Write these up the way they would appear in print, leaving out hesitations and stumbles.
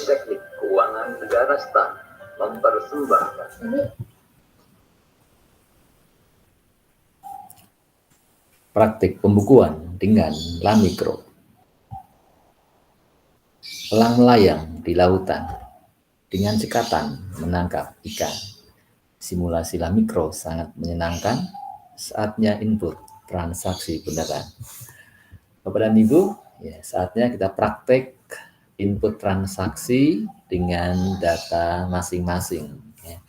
Teknik Keuangan Negara STAN mempersembahkan praktik pembukuan dengan Lamikro. Elang melayang di lautan dengan cekatan menangkap ikan. Simulasi Lamikro sangat menyenangkan. Saatnya input transaksi beneran. Bapak dan Ibu, ya, saatnya kita praktek input transaksi dengan data masing-masing. Ya.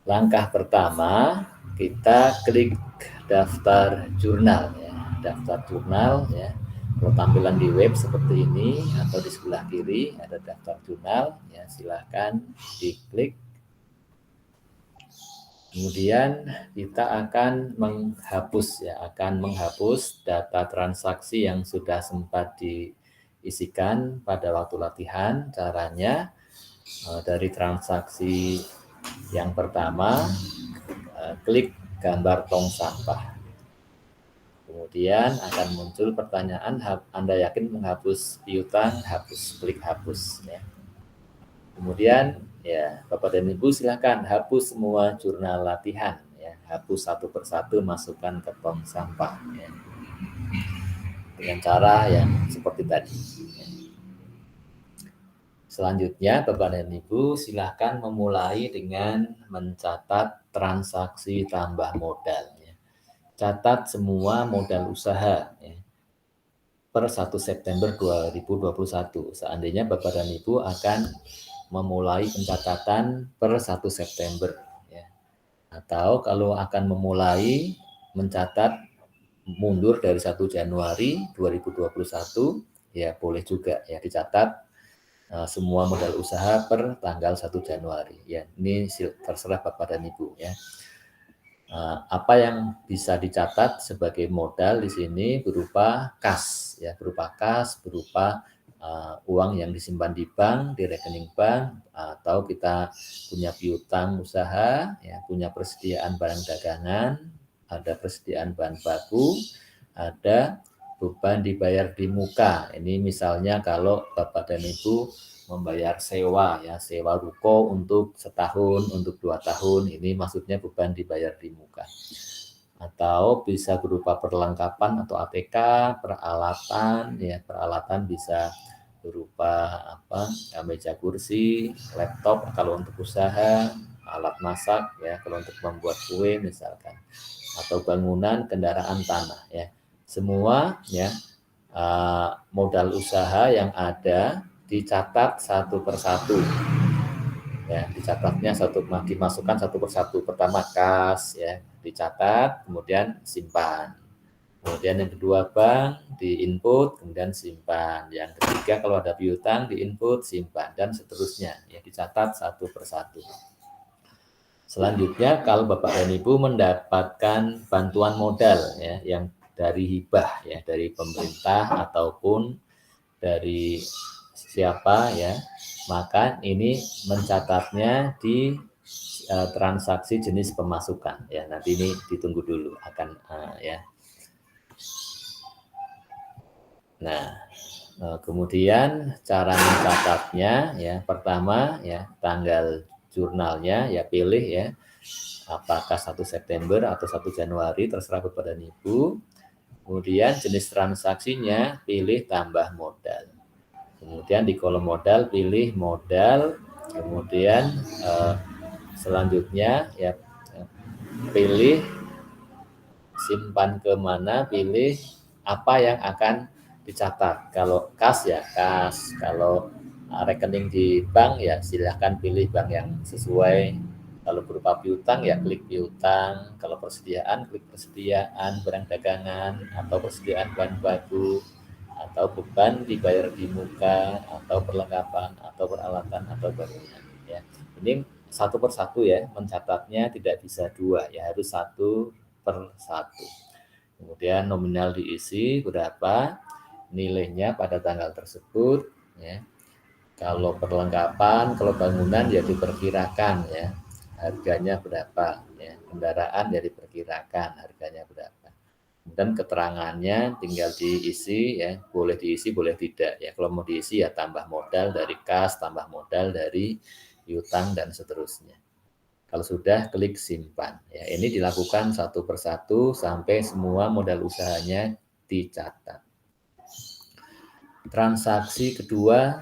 Langkah pertama, kita klik daftar jurnal. Ya. Daftar jurnal, ya. Kalau tampilan di web seperti ini atau di sebelah kiri ada daftar jurnal, ya, silahkan diklik. Kemudian kita akan menghapus, ya, data transaksi yang sudah sempat diisikan pada waktu latihan. Caranya dari transaksi yang pertama, klik gambar tong sampah. Kemudian akan muncul pertanyaan, Anda yakin menghapus piutang? Hapus, klik hapus. Ya. Kemudian, ya, Bapak dan Ibu silakan hapus semua jurnal latihan. Ya. Hapus satu persatu, masukkan ke tong sampah. Ya. Dengan cara yang seperti tadi. Ya. Selanjutnya, Bapak dan Ibu silakan memulai dengan mencatat transaksi tambah modal. Ya. Catat semua modal usaha. Ya. Per 1 September 2021. Seandainya Bapak dan Ibu akan memulai pencatatan per 1 September. Ya. Atau kalau akan memulai mencatat mundur dari 1 Januari 2021, ya boleh juga ya dicatat semua modal usaha per tanggal 1 Januari. Ya, ini terserah Bapak dan Ibu ya. Apa yang bisa dicatat sebagai modal di sini berupa kas, ya, berupa uang yang disimpan di bank, di rekening bank, atau kita punya piutang usaha, ya, punya persediaan barang dagangan, ada persediaan bahan baku, ada beban dibayar di muka. Ini misalnya kalau Bapak dan Ibu membayar sewa, ya, sewa ruko untuk setahun, untuk 2 tahun, ini maksudnya beban dibayar di muka. Atau bisa berupa perlengkapan atau ATK, peralatan, ya, peralatan bisa berupa meja kursi, laptop kalau untuk usaha, alat masak, ya, kalau untuk membuat kue misalkan, atau bangunan, kendaraan tanah, ya. Semua, ya, modal usaha yang ada dicatat satu persatu, ya, dicatatnya dimasukkan satu persatu. Pertama kas, ya, dicatat, kemudian simpan. Kemudian yang kedua bank, di input, kemudian simpan. Yang ketiga kalau ada piutang, di input, simpan, dan seterusnya, ya, dicatat satu persatu. Selanjutnya kalau Bapak dan Ibu mendapatkan bantuan modal, ya, yang dari hibah, ya, dari pemerintah ataupun dari siapa, ya, maka ini mencatatnya di transaksi jenis pemasukan, ya. Nanti ini ditunggu dulu akan ya. Nah, kemudian cara mencatatnya, ya, pertama, ya, tanggal jurnalnya, ya, pilih, ya, apakah 1 September atau 1 Januari, terserah Bapak dan Ibu. Kemudian jenis transaksinya pilih tambah modal. Kemudian di kolom modal pilih modal, kemudian selanjutnya, ya, pilih simpan ke mana, pilih apa yang akan dicatat. Kalau kas, ya kas, kalau rekening di bank, ya silahkan pilih bank yang sesuai. Kalau berupa piutang, ya klik piutang. Kalau persediaan, klik persediaan barang dagangan atau persediaan bahan baku, atau beban dibayar di muka, atau perlengkapan, atau peralatan, atau bangunan. Ya, ini satu persatu, ya, mencatatnya tidak bisa dua, ya, harus satu per satu. Kemudian nominal diisi berapa, nilainya pada tanggal tersebut, ya. Kalau perlengkapan, kalau bangunan, ya diperkirakan, ya, harganya berapa, ya. Kendaraan ya diperkirakan harganya berapa. Dan keterangannya tinggal diisi ya, boleh diisi boleh tidak ya. Kalau mau diisi ya tambah modal dari kas, tambah modal dari piutang dan seterusnya. Kalau sudah klik simpan ya. Ini dilakukan satu persatu sampai semua modal usahanya dicatat. Transaksi kedua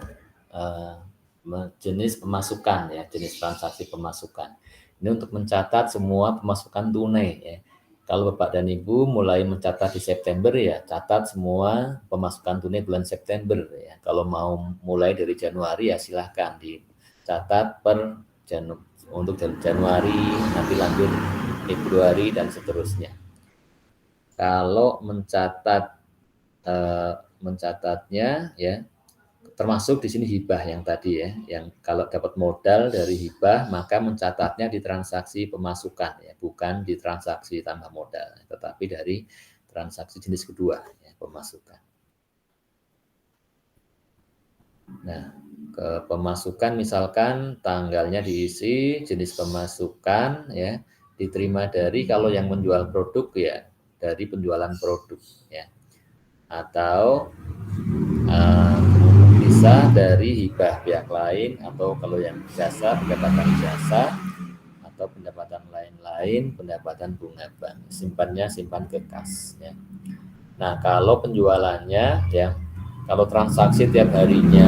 jenis pemasukan ya, jenis transaksi pemasukan. Ini untuk mencatat semua pemasukan tunai ya. Kalau Bapak dan Ibu mulai mencatat di September ya, catat semua pemasukan tunai bulan September ya. Kalau mau mulai dari Januari ya silahkan dicatat untuk Januari, nanti lanjut Februari dan seterusnya. Kalau mencatatnya ya, termasuk di sini hibah yang tadi ya, yang kalau dapat modal dari hibah maka mencatatnya di transaksi pemasukan ya, bukan di transaksi tambah modal, tetapi dari transaksi jenis kedua ya, pemasukan. Nah, ke pemasukan misalkan tanggalnya diisi, jenis pemasukan ya, diterima dari kalau yang menjual produk ya dari penjualan produk ya, atau bisa dari hibah pihak lain, atau kalau yang jasa pendapatan jasa, atau pendapatan lain-lain pendapatan bunga bank. Simpannya simpan ke kas ya. Nah kalau penjualannya ya, kalau transaksi tiap harinya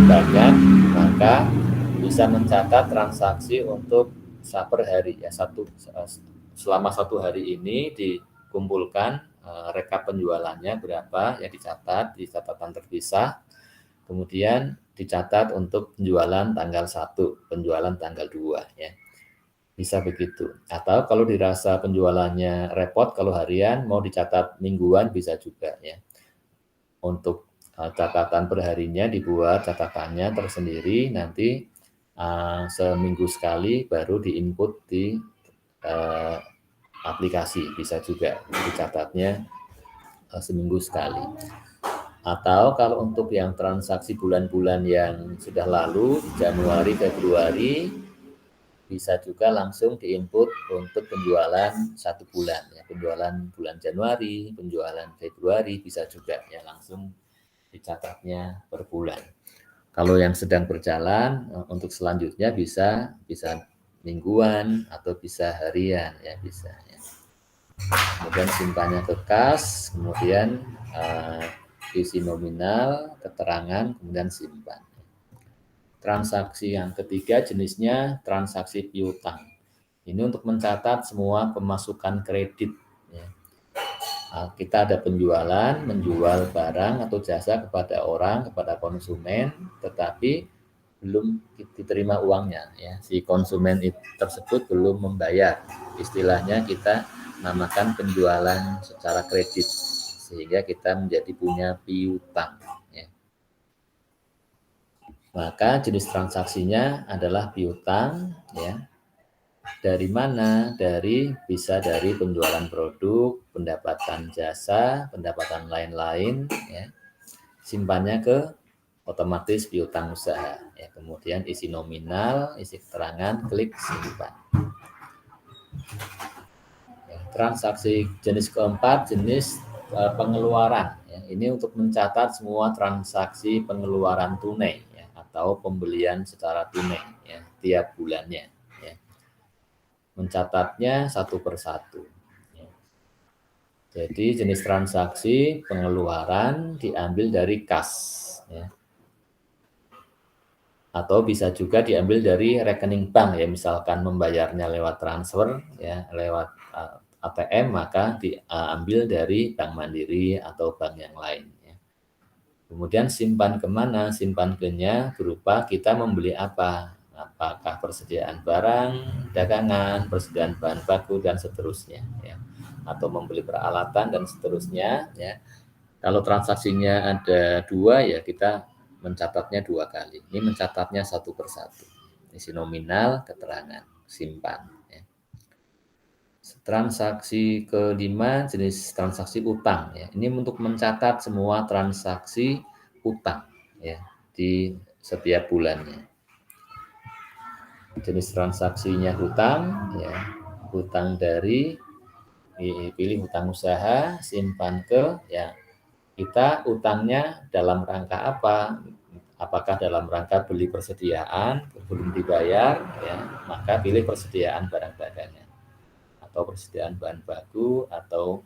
banyak maka bisa mencatat transaksi untuk per hari ya, selama satu hari ini dikumpulkan rekap penjualannya berapa ya, dicatat di catatan terpisah. Kemudian dicatat untuk penjualan tanggal 1, penjualan tanggal 2 ya. Bisa begitu. Atau kalau dirasa penjualannya repot kalau harian mau dicatat mingguan bisa juga ya. Untuk catatan perharinya dibuat catatannya tersendiri, nanti seminggu sekali baru diinput di aplikasi, bisa juga dicatatnya seminggu sekali. Atau kalau untuk yang transaksi bulan-bulan yang sudah lalu, Januari, Februari, bisa juga langsung diinput untuk penjualan satu bulan ya, penjualan bulan Januari, penjualan Februari, bisa juga ya langsung dicatatnya per bulan. Kalau yang sedang berjalan untuk selanjutnya bisa mingguan atau bisa harian ya, bisa ya. Kemudian simpannya ke kas, kemudian isi nominal, keterangan, kemudian simpan. Transaksi yang ketiga jenisnya transaksi piutang. Ini untuk mencatat semua pemasukan kredit. Ya. Kita ada penjualan, menjual barang atau jasa kepada orang, kepada konsumen, tetapi belum diterima uangnya. Ya. Si konsumen tersebut belum membayar. Istilahnya kita namakan penjualan secara kredit, sehingga kita menjadi punya piutang ya. Maka jenis transaksinya adalah piutang ya. Dari mana? Bisa dari penjualan produk, pendapatan jasa, pendapatan lain-lain ya. Simpannya ke otomatis piutang usaha ya. Kemudian isi nominal, isi keterangan, klik simpan. Transaksi jenis keempat, jenis pengeluaran ya. Ini untuk mencatat semua transaksi pengeluaran tunai ya, atau pembelian secara tunai ya, tiap bulannya ya. Mencatatnya satu persatu ya. Jadi jenis transaksi pengeluaran diambil dari kas ya, atau bisa juga diambil dari rekening bank ya, misalkan membayarnya lewat transfer ya, lewat ATM, maka diambil dari Bank Mandiri atau bank yang lain ya. Kemudian simpan kemana? Simpan ke-nya berupa kita membeli apa, apakah persediaan barang dagangan, persediaan bahan baku dan seterusnya ya, atau membeli peralatan dan seterusnya ya. Kalau transaksinya ada 2 ya kita mencatatnya 2 kali. Ini mencatatnya satu persatu. Isi nominal, keterangan, simpan ya. Transaksi kelima jenis transaksi utang ya. Ini untuk mencatat semua transaksi utang ya di setiap bulannya. Jenis transaksinya hutang ya, hutang dari pilih utang usaha, simpan ke, ya kita utangnya dalam rangka apa? Apakah dalam rangka beli persediaan belum dibayar, ya maka pilih persediaan barang dagangan atau persediaan bahan baku atau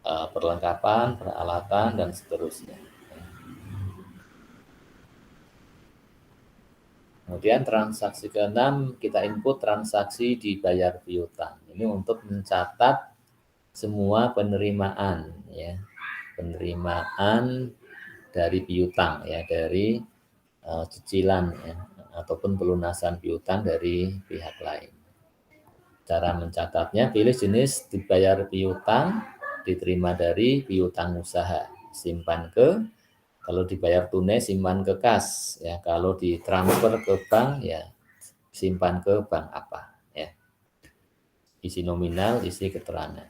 perlengkapan, peralatan dan seterusnya. Kemudian transaksi ke-6 kita input transaksi dibayar piutang. Ini untuk mencatat semua penerimaan, ya penerimaan dari piutang, ya dari cicilan, ya ataupun pelunasan piutang dari pihak lain. Cara mencatatnya, pilih jenis dibayar piutang, diterima dari piutang usaha, simpan ke. Kalau dibayar tunai simpan ke kas, ya kalau ditransfer ke bank ya simpan ke bank apa, ya. Isi nominal, isi keterangan.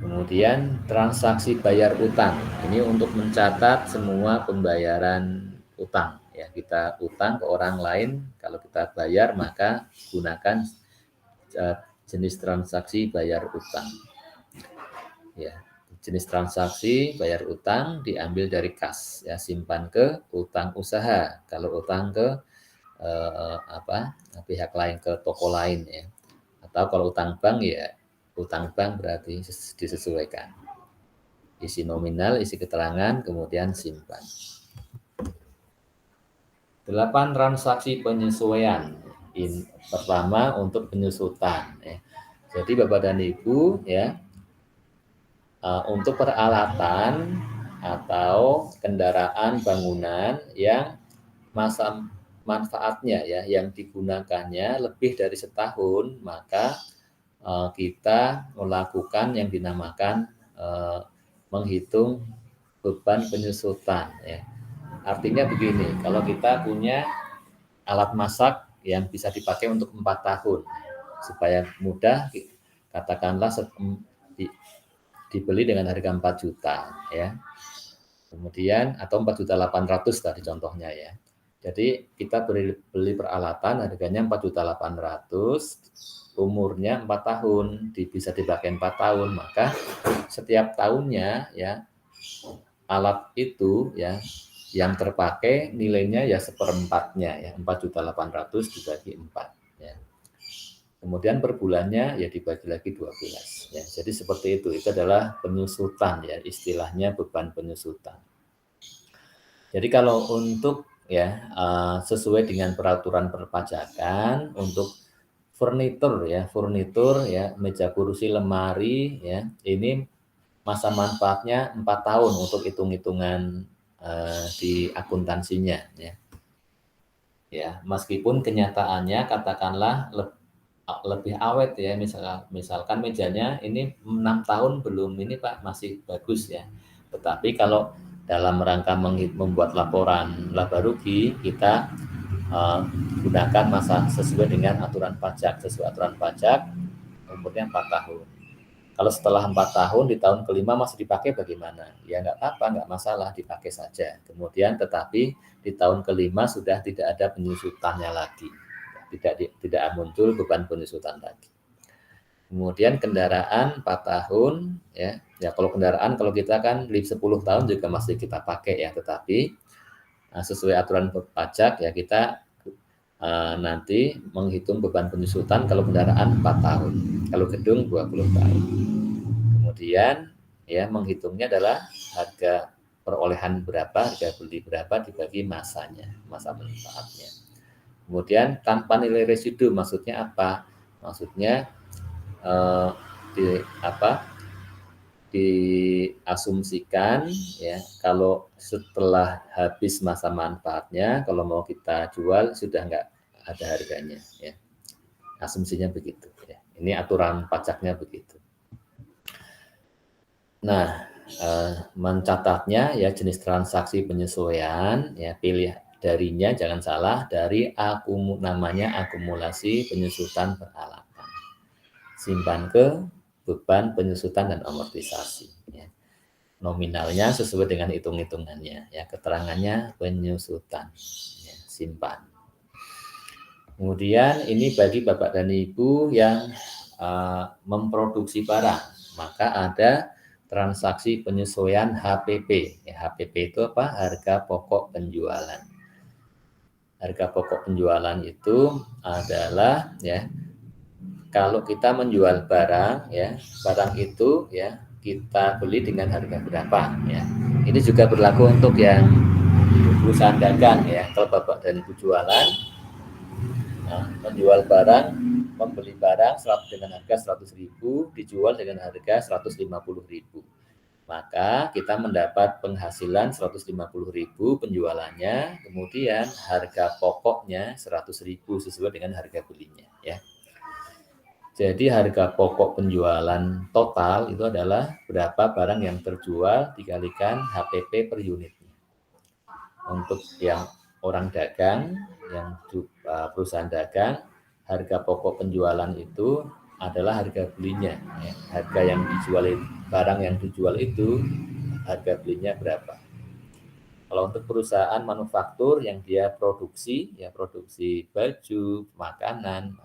Kemudian transaksi bayar utang. Ini untuk mencatat semua pembayaran utang, ya. Kita utang ke orang lain, kalau kita bayar maka gunakan jenis transaksi bayar utang. Ya, jenis transaksi bayar utang diambil dari kas, ya simpan ke utang usaha. Kalau utang ke pihak lain, ke toko lain, ya. Atau kalau utang bank ya utang bank berarti disesuaikan. Isi nominal, isi keterangan, kemudian simpan. 8 transaksi penyesuaian. Pertama untuk penyusutan, ya. Jadi Bapak dan Ibu, ya, untuk peralatan atau kendaraan bangunan yang masa manfaatnya, ya yang digunakannya lebih dari setahun, maka kita melakukan yang dinamakan menghitung beban penyusutan, ya. Artinya begini, kalau kita punya alat masak yang bisa dipakai untuk 4 tahun, supaya mudah, katakanlah dibeli dengan harga 4 juta, ya. Kemudian atau 4.800.000 tadi contohnya, ya. Jadi kita beli peralatan harganya 4.800.000, umurnya 4 tahun, bisa dipakai 4 tahun, maka setiap tahunnya, ya alat itu, ya yang terpakai nilainya ya seperempatnya, ya 4.800.000 dibagi 4, ya. Kemudian per bulannya ya dibagi lagi 12, ya. Jadi seperti itu adalah penyusutan, ya istilahnya beban penyusutan. Jadi kalau untuk, ya sesuai dengan peraturan perpajakan, untuk furnitur, ya meja kursi, lemari, ya ini masa manfaatnya 4 tahun untuk hitung-hitungan di akuntansinya, ya. Ya, meskipun kenyataannya katakanlah lebih awet, ya, misalkan mejanya ini 6 tahun belum ini Pak, masih bagus, ya. Tetapi kalau dalam rangka membuat laporan laba rugi, kita gunakan masa sesuai dengan aturan pajak, umurnya 4 tahun. Kalau setelah 4 tahun, di tahun kelima masih dipakai bagaimana? Ya nggak apa-apa, nggak masalah, dipakai saja. Kemudian tetapi di tahun kelima sudah tidak ada penyusutannya lagi. Tidak muncul beban penyusutan lagi. Kemudian kendaraan 4 tahun, ya. Ya kalau kendaraan, kalau kita kan 10 tahun juga masih kita pakai, ya. Tetapi sesuai aturan pajak, ya kita nanti menghitung beban penyusutan kalau kendaraan 4 tahun, kalau gedung 20 tahun. Kemudian ya menghitungnya adalah harga perolehan berapa, harga beli berapa dibagi masanya, masa manfaatnya. Kemudian tanpa nilai residu, maksudnya apa? Maksudnya diasumsikan, ya kalau setelah habis masa manfaatnya, kalau mau kita jual sudah nggak ada harganya, ya. Asumsinya begitu, ya. Ini aturan pajaknya begitu. Nah, mencatatnya ya jenis transaksi penyesuaian, ya pilih darinya, jangan salah, dari namanya akumulasi penyusutan peralatan. Simpan ke beban penyusutan dan amortisasi, ya. Nominalnya sesuai dengan hitung-hitungannya, ya keterangannya penyusutan, ya. simpan. Kemudian ini bagi Bapak dan Ibu yang memproduksi barang, maka ada transaksi penyesuaian HPP. Ya, HPP itu apa? Harga pokok penjualan. Harga pokok penjualan itu adalah ya kalau kita menjual barang ya, barang itu ya kita beli dengan harga berapa ya. Ini juga berlaku untuk yang perusahaan dagang ya. Kalau Bapak dan Ibu jualan, menjual barang, membeli barang dengan harga 100.000, dijual dengan harga 150.000. Maka kita mendapat penghasilan 150.000 penjualannya, kemudian harga pokoknya 100.000 sesuai dengan harga belinya ya. Jadi harga pokok penjualan total itu adalah berapa barang yang terjual dikalikan HPP per unitnya. Untuk yang orang dagang, yang perusahaan dagang, harga pokok penjualan itu adalah harga belinya. Ya. Harga yang dijual, barang yang dijual itu harga belinya berapa. Kalau untuk perusahaan manufaktur yang dia produksi, ya produksi baju, makanan,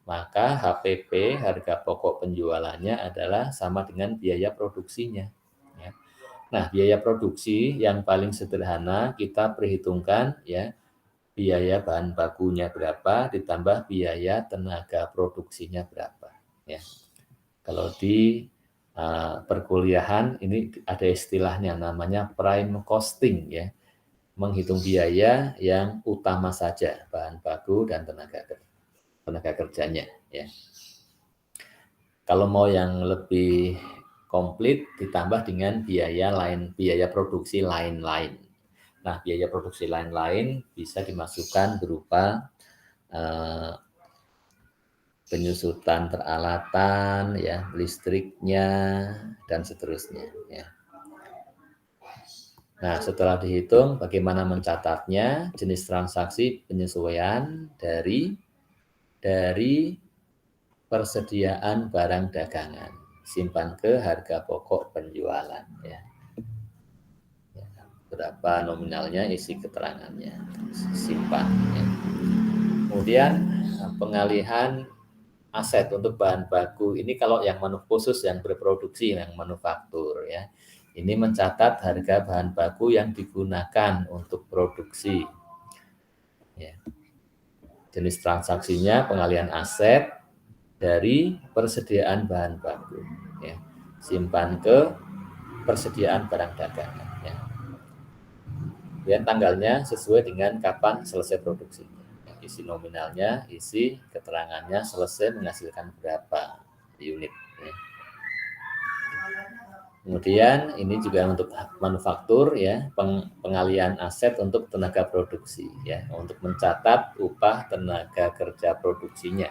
maka HPP, harga pokok penjualannya adalah sama dengan biaya produksinya. Ya. Nah, biaya produksi yang paling sederhana kita perhitungkan ya biaya bahan bakunya berapa ditambah biaya tenaga produksinya berapa. Ya. Kalau di perkuliahan ini ada istilahnya namanya prime costing ya, menghitung biaya yang utama saja bahan baku dan tenaga kerjanya ya. Kalau mau yang lebih komplit ditambah dengan biaya produksi lain-lain. Nah, biaya produksi lain-lain bisa dimasukkan berupa penyusutan peralatan, ya, listriknya dan seterusnya. Ya. Nah, setelah dihitung, bagaimana mencatatnya? Jenis transaksi penyesuaian dari persediaan barang dagangan, simpan ke harga pokok penjualan. Ya. Berapa nominalnya, isi keterangannya, simpan. Ya. Kemudian pengalihan aset untuk bahan baku. Ini kalau yang khusus yang berproduksi, yang manufaktur ya. Ini mencatat harga bahan baku yang digunakan untuk produksi. Ya. Jenis transaksinya pengalihan aset dari persediaan bahan baku. Ya. Simpan ke persediaan barang dagangan. Ya. Dan tanggalnya sesuai dengan kapan selesai produksinya. Isi nominalnya, isi keterangannya, selesai menghasilkan berapa unit. Ya. Kemudian ini juga untuk manufaktur ya, pengalihan aset untuk tenaga produksi ya, untuk mencatat upah tenaga kerja produksinya.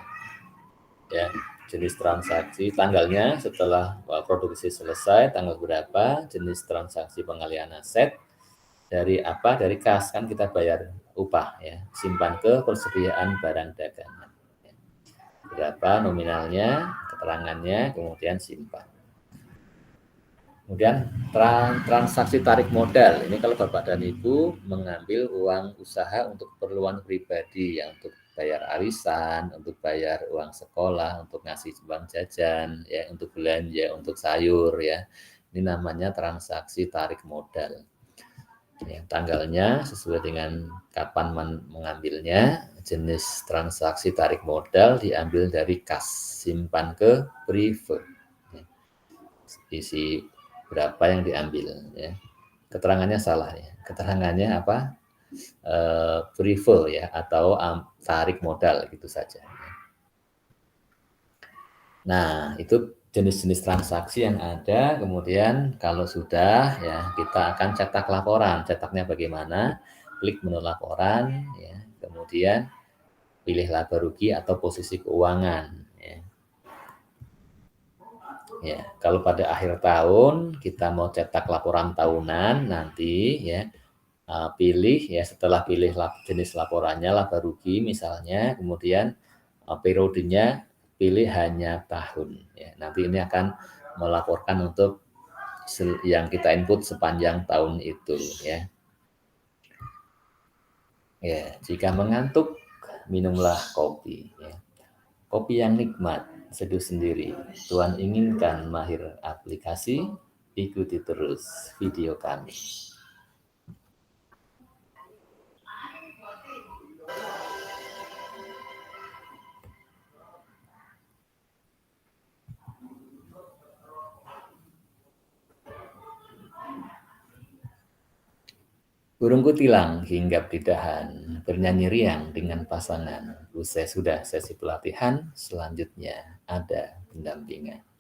Ya, jenis transaksi tanggalnya setelah produksi selesai tanggal berapa, jenis transaksi pengalihan aset dari apa? Dari kas, kan kita bayar upah ya, simpan ke persediaan barang dagangan. Ya. Berapa nominalnya, keterangannya, kemudian simpan. Kemudian transaksi tarik modal. Ini kalau Bapak dan Ibu mengambil uang usaha untuk keperluan pribadi, ya, untuk bayar arisan, untuk bayar uang sekolah, untuk ngasih uang jajan, ya, untuk belanja, untuk sayur, ya. Ini namanya transaksi tarik modal. Yang tanggalnya sesuai dengan kapan mengambilnya, jenis transaksi tarik modal diambil dari kas, simpan ke prefer. Isi berapa yang diambil ya. Keterangannya salah ya. Keterangannya apa? Prefer ya, atau tarik modal gitu saja. Nah, itu jenis-jenis transaksi yang ada. Kemudian kalau sudah ya, kita akan cetak laporan. Cetaknya bagaimana? Klik menu laporan ya. Kemudian pilih laba rugi atau posisi keuangan ya. Ya, kalau pada akhir tahun kita mau cetak laporan tahunan nanti ya, pilih ya, setelah pilih jenis laporannya laba rugi misalnya, kemudian periodenya pilih hanya tahun ya. Nanti ini akan melaporkan untuk yang kita input sepanjang tahun itu ya. Ya, jika mengantuk, minumlah kopi. Ya. Kopi yang nikmat, seduh sendiri. Tuhan inginkan mahir aplikasi, ikuti terus video kami. Burung kutilang hinggap di dahan, bernyanyi riang dengan pasangan. Usai sudah sesi pelatihan, selanjutnya ada pendampingan.